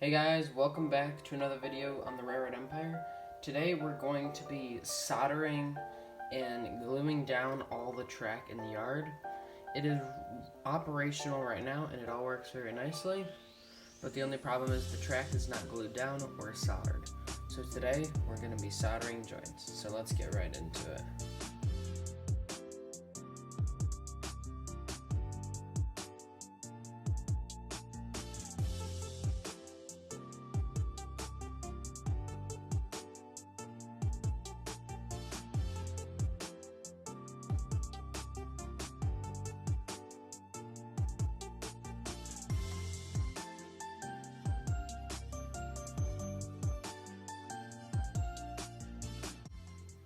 Hey guys, welcome back to another video on the Railroad Empire. Today we're going to be soldering and gluing down all the track in the yard. It is operational right now and it all works very nicely, but the only problem is the track is not glued down or soldered. So today we're going to be soldering joints, so let's get right into it.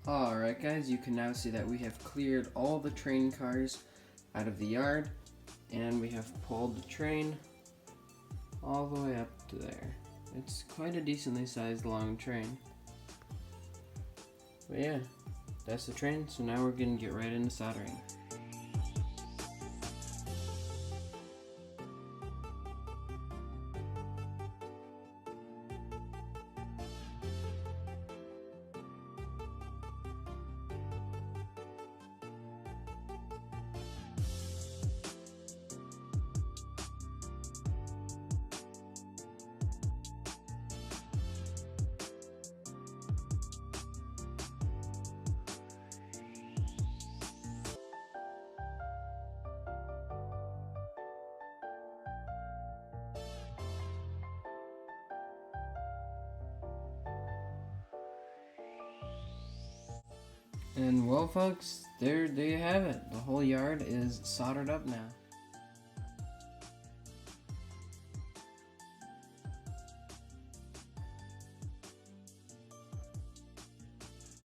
Alright guys, you can now see that we have cleared all the train cars out of the yard, and we have pulled the train all the way up to there. It's quite a decently sized long train. But yeah, that's the train, so now we're gonna get right into soldering. And well folks, there you have it. The whole yard is soldered up now.